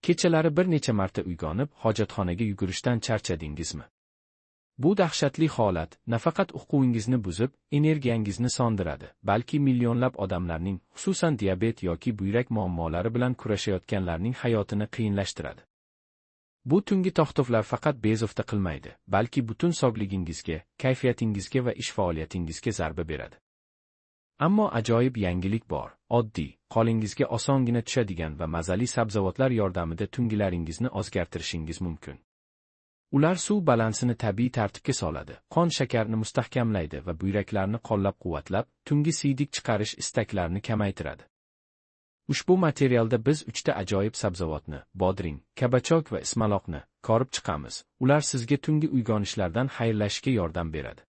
Kechalari bir necha marta uyg'onib, hojatxonaga yugurishdan charchadingizmi? Bu dahshatli holat nafaqat uquvingizni buzib, energiyangizni sondiradi, balki millionlab odamlarning, xususan diabet yoki buyrak muammolari bilan kurashayotganlarning hayotini qiyinlashtiradi. Bu tungi to'xtovlar faqat bezovta qilmaydi, balki butun sog'ligingizga, kayfiyatingizga va ish faoliyatingizga zarba beradi. Ammo ajoyib yangilik bor. Oddiy, qolingizga osongina tushadigan va mazali sabzavotlar yordamida tungilaringizni o'zgartirishingiz mumkin. Ular suv balansini tabiiy tartibga soladi, qon shakarini mustahkamlaydi va buyraklarni qo'llab-quvvatlab, tungi siydik chiqarish istaklarini kamaytiradi. Ushbu materialda biz 3 ta ajoyib sabzavotni, bodring, kabachok va ismaloqni ko'rib chiqamiz. Ular sizga tungi uyg'onishlardan xayrlashishga yordam beradi.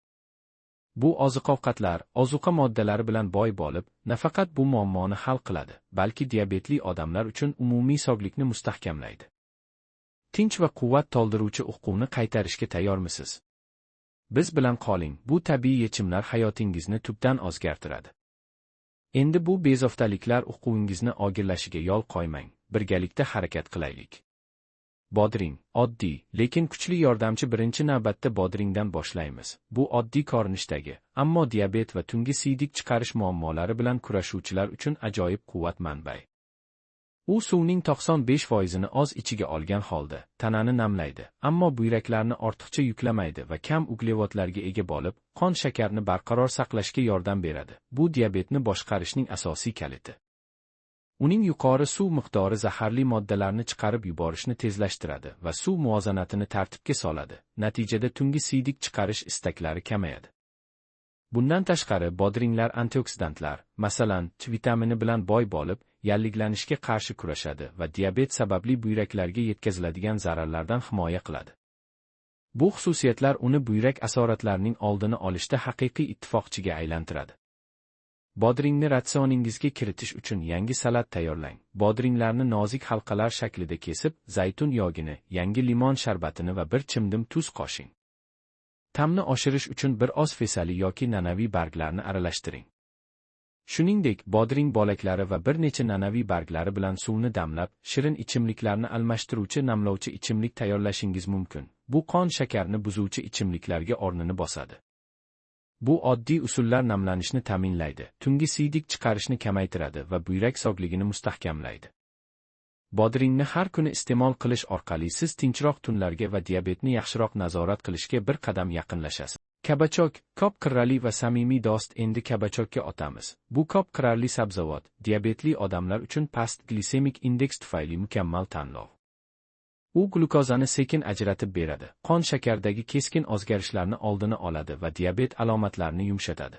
Bu oziq-ovqatlar, ozuqa moddalari bilan boy bo'lib, nafaqat bu muammoni hal qiladi, balki diabetli odamlar uchun umumiy sog'likni mustahkamlaydi. Tinch va quvvat to'ldiruvchi uquvni qaytarishga tayyormisiz? Biz bilan qoling, bu tabiiy yechimlar hayotingizni tubdan o'zgartiradi. Endi bu bezovtaliklar uquvingizni og'irlashiga yo'l qo'ymang, birgalikda harakat qilaylik. Bodring, oddiy, lekin kuchli yordamchi. Birinchi navbatda bodringdan boshlaymiz. Bu oddiy ko'rinishdagi, ammo diabet va tungi siydik chiqarish muammolari bilan kurashuvchilar uchun ajoyib quvvat manbai. U suvning 95%ni o'z ichiga olgan holda tanani namlaydi, ammo buyraklarni ortiqcha yuklamaydi va kam uglevodlarga ega bo'lib, qon shakarini barqaror saqlashga yordam beradi. Bu diabetni boshqarishning asosiy kaliti. Uning yuqori suv miqdori zaharli moddalarni chiqarib yuborishni tezlashtiradi va suv muvozanatini tartibga soladi. Natijada tungi siydik chiqarish istaklari kamayadi. Bundan tashqari, bodringlar antioksidantlar, masalan, C vitamini bilan boy bo'lib, yallig'lanishga qarshi kurashadi va diabet sababli buyraklarga yetkaziladigan zararlardan himoya qiladi. Bu xususiyatlar uni buyrak asoratlarining oldini olishda haqiqiy ittifoqchiga aylantiradi. Bodringni ratsioningizga kiritish uchun yangi salat tayyorlang. Bodringlarni nozik halqalar shaklida kesib, zaytun yog'ini, yangi limon sharbatini va bir chimdim tuz qo'shing. Ta'mni oshirish uchun bir oz fesali yoki nanaviy barglarni aralashtiring. Shuningdek, bodring bo'laklari va bir necha nanaviy barglari bilan suvni damlab, shirin ichimliklarni almashtiruvchi namlovchi ichimlik tayyorlashingiz mumkin. Bu qon shakarni buzuvchi ichimliklarga o'rnini bosadi. Bu oddiy usullar namlanishni ta'minlaydi, tungi siydik chiqarishni kamaytiradi va buyrak sog'ligini mustahkamlaydi. Bodringni har kuni iste'mol qilish orqali siz tinchroq tunlarga va diabetni yaxshiroq nazorat qilishga bir qadam yaqinlashasiz. Kabachok, ko'p qirrali va samimiy do'st. Endi kabachokka o'tamiz. Bu ko'p qirrali sabzavot, diabetli odamlar uchun past glikemik indeks tufayli mukammal tanlov. U glukozani sekin ajratib beradi, qon shakardagi keskin o'zgarishlarni oldini oladi va diabet alomatlarini yumshatadi.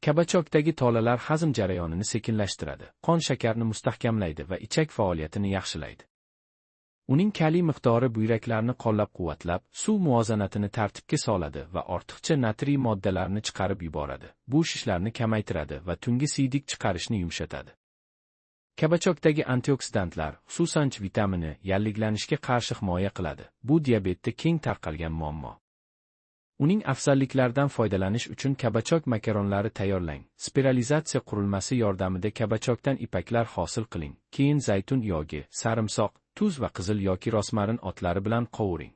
Kabachokdagi tolalar hazm jarayonini sekinlashtiradi, qon shakarni mustahkamlaydi va ichak faoliyatini yaxshilaydi. Uning kaliy miqdori buyraklarni qo'llab-quvvatlab, suv muvozanatini tartibga soladi va ortiqcha natriy moddalarni chiqarib yuboradi. Bu shishlarni kamaytiradi va tungi siydik chiqarishni yumshatadi. Kabachokdagi antioksidantlar, xususan C vitamini, yallig'lanishga qarshi himoya qiladi. Bu diabetda keng tarqalgan muammo. Uning afzalliklaridan foydalanish uchun kabachok makaronlari tayyorlang. Spiralizatsiya qurilmasi yordamida kabachokdan ipaklar hosil qiling. Keyin zaytun yog'i, sarimsoq, tuz va qizil yoki rosmarin o'tlari bilan qovuring.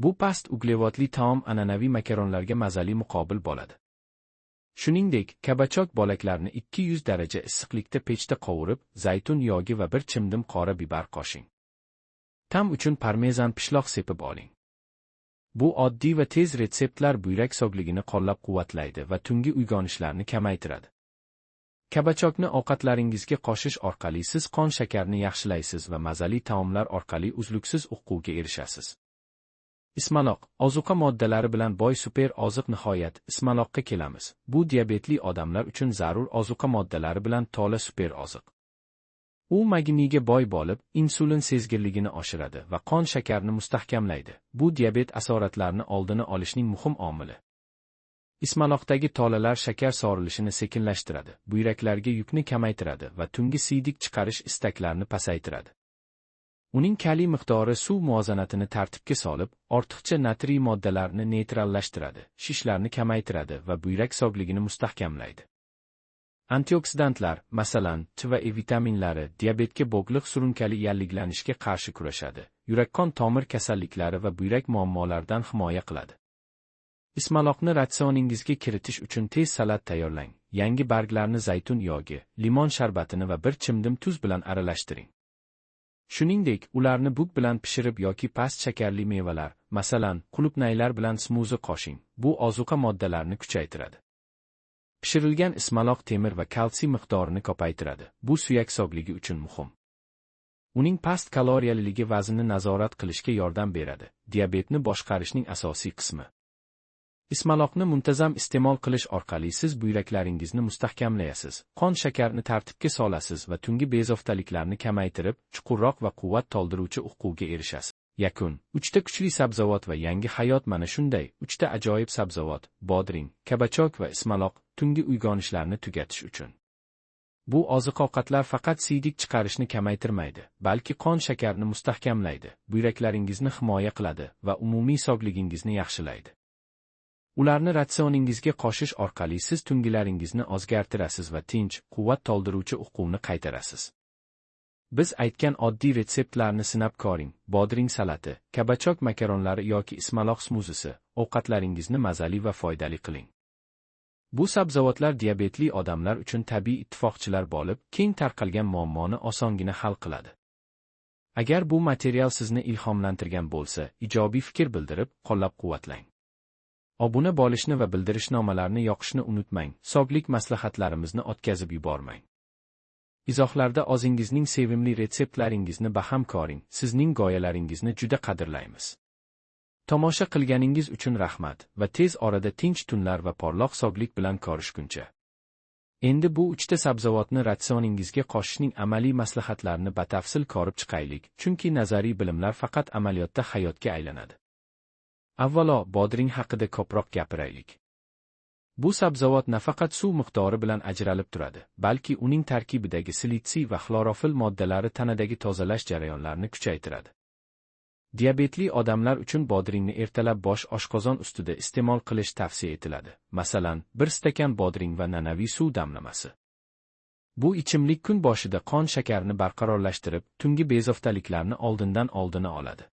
Bu past uglevodli taom an'anaviy makaronlarga mazali muqobil bo'ladi. Shuningdek, kabachok bo'laklarini 200 daraja issiqlikda pechda qovurib, zaytun yog'i va bir chimdim qora bibar qo'shing. Ta'm uchun parmezan pishloq sepib oling. Bu oddiy va tez retseptlar buyrak sog'ligini qo'llab-quvvatlaydi va tungi uyg'onishlarni kamaytiradi. Kabachokni ovqatlaringizga qo'shish orqali siz qon shakarni yaxshilaysiz va mazali taomlar orqali uzluksiz uquvga erishasiz. Ismaloq, ozuqa moddalari bilan boy super oziq. Nihoyat, ismaloqqa kelamiz. Bu diabetli odamlar uchun zarur ozuqa moddalari bilan to'la super oziq. U magniyga boy bo'lib, insulin sezgirligini oshiradi va qon shakarini mustahkamlaydi. Bu diabet asoratlarini oldini olishning muhim omili. Ismaloqdagi tolalar shakar so'rilishini sekinlashtiradi, buyraklarga yukni kamaytiradi va tungi siydik chiqarish istaklarini pasaytiradi. Uning kaliy miqdori suv muvozanatini tartibga solib, ortiqcha natriy moddalarni neytrallashtiradi, shishlarni kamaytiradi va buyrak sog'ligini mustahkamlaydi. Antioksidantlar, masalan, C va E vitaminlari diabetga bog'liq surunkali yallig'lanishga qarshi kurashadi, yurak-qon tomir kasalliklari va buyrak muammolaridan himoya qiladi. Ismaloqni ratsioningizga kiritish uchun tez salat tayyorlang. Yangi barglarni zaytun yog'i, limon sharbatini va bir chimdim tuz bilan aralashtiring. Shuningdek, ularni bug bilan pishirib yoki past shakarli mevalar, masalan, qulupnaylar bilan smuzi qo'shing. Bu ozuqa moddalarini kuchaytiradi. Pishirilgan ismaloq temir va kalsiy miqdorini ko'paytiradi. Bu suyak sog'ligi uchun muhim. Uning past kaloriyaliligi vaznni nazorat qilishga yordam beradi. Diabetni boshqarishning asosiy qismi. Ismaloqni muntazam iste'mol qilish orqali siz buyraklaringizni mustahkamlaysiz, qon shakarini tartibga solasiz va tungi bezovtaliklarni kamaytirib, chuqurroq va quvvat to'ldiruvchi uyquga erishasiz. Yakun. 3 ta kuchli sabzavot va yangi hayot mana shunday. 3 ta ajoyib sabzavot, bodring, kabachok va ismaloq, tungi uyg'onishlarni tugatish uchun. Bu oziq-ovqatlar faqat siydik chiqarishni kamaytirmaydi, balki qon shakarini mustahkamlaydi, buyraklaringizni himoya qiladi va umumiy sog'ligingizni yaxshilaydi. Ularni ratsioningizga qo'shish orqali siz tungilaringizni o'zgartirasiz va tinch, quvvat to'ldiruvchi uyquni qaytarasiz. Biz aytgan oddiy retseptlarni sinab ko'ring. Bodring salati, kabachok makaronlari yoki ismaloq smuzisi, ovqatlaringizni mazali va foydali qiling. Bu sabzavotlar diabetli odamlar uchun tabiiy ittifoqchilar bo'lib, keng tarqalgan muammoni osongina hal qiladi. Agar bu material sizni ilhomlantirgan bo'lsa, ijobiy fikr bildirib, qo'llab-quvvatlang. Obuna bo'lishni va bildirishnomalarni yoqishni unutmang. Sog'lik maslahatlarimizni o'tkazib yubormang. Izohlarda o'zingizning sevimli retseptlaringizni baham ko'ring. Sizning g'oyalaringizni juda qadrlaymiz. Tomosha qilganingiz uchun rahmat va tez orada tinch tunlar va porloq sog'lik bilan ko'rishguncha. Endi bu 3 ta sabzavotni ratsioningizga qo'shishning amaliy maslahatlarini batafsil ko'rib chiqaylik, chunki nazariy bilimlar faqat amaliyotda hayotga aylanadi. Avvalo, bodring haqida ko'proq gapiraylik. Bu sabzavot nafaqat suv miqdori bilan ajralib turadi, balki uning tarkibidagi silitsiy va xlorofil moddalari tanadagi tozalash jarayonlarini kuchaytiradi. Diabetli odamlar uchun bodringni ertalab bosh oshqozon ustida iste'mol qilish tavsiya etiladi. Masalan, 1 stakan bodring va nanaviy suv damlamasi. Bu ichimlik kun boshida qon shakarini barqarorlashtirib, tungi bezovtaliklarni oldindan oladi.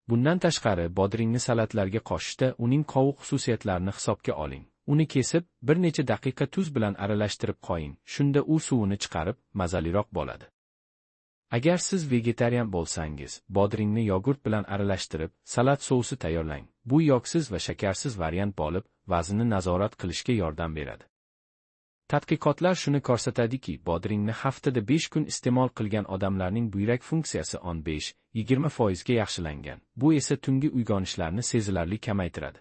Bundan tashqari, bodringni salatlarga qo'shishda uning qovuq xususiyatlarini hisobga oling. Uni kesib, bir necha daqiqa tuz bilan aralashtirib qo'ying. Shunda u suvini chiqarib, mazaliroq bo'ladi. Agar siz vegetarian bo'lsangiz, bodringni yogurt bilan aralashtirib, salat sousi tayyorlang. Bu yog'siz va shakarsiz variant bo'lib, vaznni nazorat qilishga yordam beradi. Tadqiqotlar shuni ko'rsatadiki, bodringni haftada 5 kun iste'mol qilgan odamlarning buyrak funksiyasi 15-20% ga yaxshilangan. Bu esa tungi uyg'onishlarni sezilarli kamaytiradi.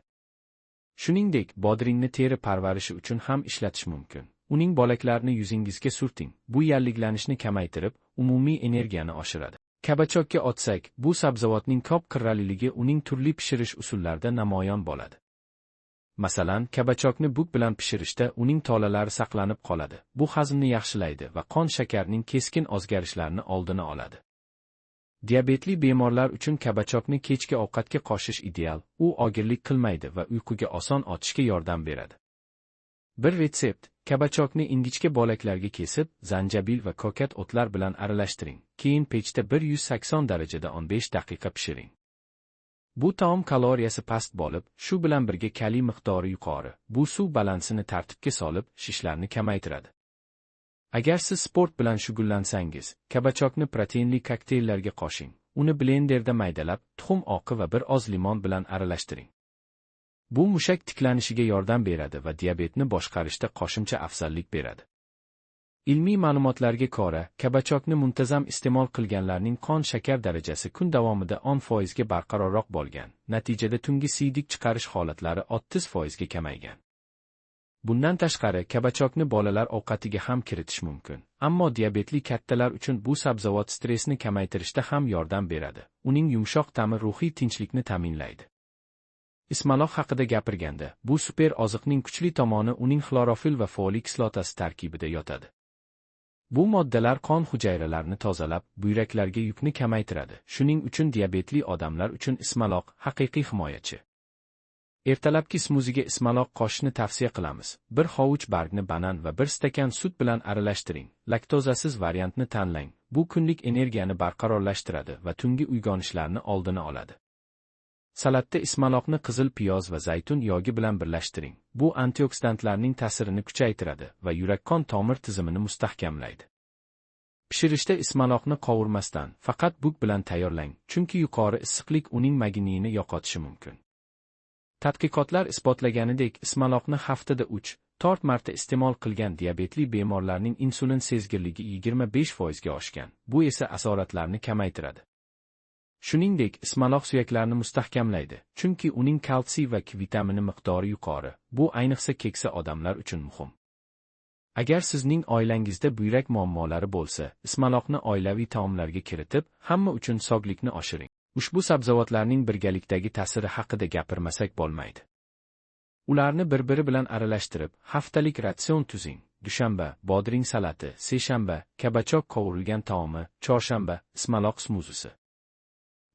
Shuningdek, bodringni teri parvarishi uchun ham ishlatish mumkin. Uning bo'laklarini yuzingizga surting. Bu yallig'lanishni kamaytirib, umumiy energiyani oshiradi. Kabachokka o'tsak, bu sabzavotning ko'p qirraliligi uning turli pishirish usullarida namoyon bo'ladi. Masalan, kabachokni bug bilan pishirishda uning tolalari saqlanib qoladi. Bu hazmni yaxshilaydi va qon shakarining keskin o'zgarishlarini oldini oladi. Diabetli bemorlar uchun kabachokni kechki ovqatga qo'shish ideal. U og'irlik qilmaydi va uyquga oson o'tishga yordam beradi. Bir retsept: kabachokni ingichka bo'laklarga kesib, zanjabil va kokat o'tlar bilan aralashtiring. Keyin pechda 180 darajada 15 daqiqa pishiring. Bu taom kaloriyasi past bo'lib, shu bilan birga kaliy miqdori yuqori. Bu suv balansini tartibga solib, shishlarni kamaytiradi. Agar siz sport bilan shug'ullansangiz, kabachokni proteinli kokteyllarga qo'shing. Uni blenderda maydalab, tuxum oqi va bir oz limon bilan aralashtiring. Bu mushak tiklanishiga yordam beradi va diabetni boshqarishda qo'shimcha afzallik beradi. Ilmiy ma'lumotlarga ko'ra, kabachokni muntazam iste'mol qilganlarning qon shakar darajasi kun davomida 10% ga barqarorroq bo'lgan. Natijada tungi siydik chiqarish holatlari 30% ga kamaygan. Bundan tashqari, kabachokni bolalar ovqatiga ham kiritish mumkin. Ammo diabetli kattalar uchun bu sabzavot stressni kamaytirishda ham yordam beradi. Uning yumshoq ta'mi ruhiy tinchlikni ta'minlaydi. Ismaloq haqida gapirganda, bu super oziqning kuchli tomoni uning xlorofil va foliy kislotasi tarkibida yotadi. Bu moddalar qon hujayralarini tozalab, buyraklarga yukni kamaytiradi. Shuning uchun diabetli odamlar uchun ismaloq haqiqiy himoyachi. Ertalabki smuziga ismaloq qo'shishni tavsiya qilamiz. Bir hovuch bargni banan va bir stakan sut bilan aralashtiring. Laktozasiz variantni tanlang. Bu kunlik energiyani barqarorlashtiradi va tungi uyg'onishlarni oldini oladi. Salatda ismaloqni qizil piyoz va zaytun yogi bilan birlashtiring. Bu antioksidantlarning ta'sirini kuchaytiradi va yurak-qon tomir tizimini mustahkamlaydi. Pishirishda ismaloqni qovurmasdan, faqat bug bilan tayyorlang, chunki yuqori issiqlik uning magniyini yo'qotishi mumkin. Tadqiqotlar isbotlaganidek, ismaloqni haftada 3-4 marta iste'mol qilgan diabetli bemorlarning insulin sezgirligi 25% ga oshgan. Bu esa asoratlarni kamaytiradi. Shuningdek, ismaloq suyaklarni mustahkamlaydi, chunki uning kalsiy va K vitamini miqdori yuqori. Bu ayniqsa keksa odamlar uchun muhim. Agar sizning oilangizda buyrak muammolari bo'lsa, ismaloqni oilaviy taomlarga kiritib, hamma uchun sog'likni oshiring. Ushbu sabzavotlarning birgalikdagi ta'siri haqida gapirmasak bo'lmaydi. Ularni bir-biri bilan aralashtirib, haftalik ratsion tuzing. Dushanba bodring salati, seshanba kabachok qovurilgan taomi, chorshanba ismaloq smuzisi.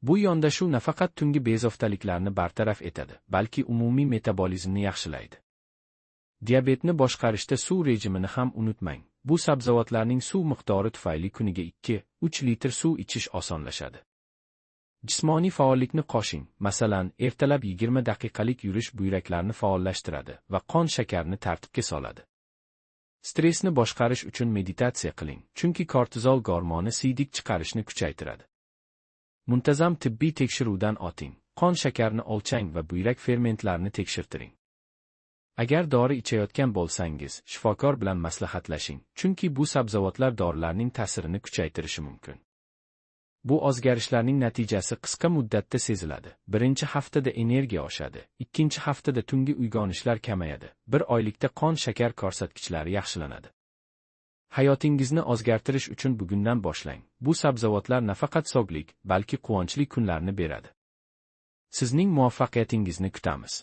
Bu yondashuv nafaqat tungi bezovtaliklarni bartaraf etadi, balki umumiy metabolizmni yaxshilaydi. Diabetni boshqarishda suv rejimini ham unutmang. Bu sabzavotlarning suv miqdori tufayli kuniga 2-3 litr suv ichish osonlashadi. Jismoniy faollikni qo'shing. Masalan, ertalab 20 daqiqalik yurish buyraklarni faollashtiradi va qon shakarini tartibga soladi. Stressni boshqarish uchun meditatsiya qiling, chunki kortizol gormoni siydik chiqarishni kuchaytiradi. Muntazam tibbiy tekshiruvdan o'ting. Qon shakarini o'lchang va buyrak fermentlarini tekshirtiring. Agar dori ichayotgan bo'lsangiz, shifokor bilan maslahatlashing, chunki bu sabzavotlar dorilarning ta'sirini kuchaytirishi mumkin. Bu o'zgarishlarning natijasi qisqa muddatda seziladi. Birinchi haftada energiya oshadi, ikkinchi haftada tungi uyg'onishlar kamayadi, bir oylikda qon shakar ko'rsatkichlari yaxshilanadi. Hayotingizni o'zgartirish uchun bugundan boshlang. Bu sabzavotlar nafaqat sog'lik, balki quvonchli kunlarni beradi. Sizning muvaffaqiyatingizni kutamiz.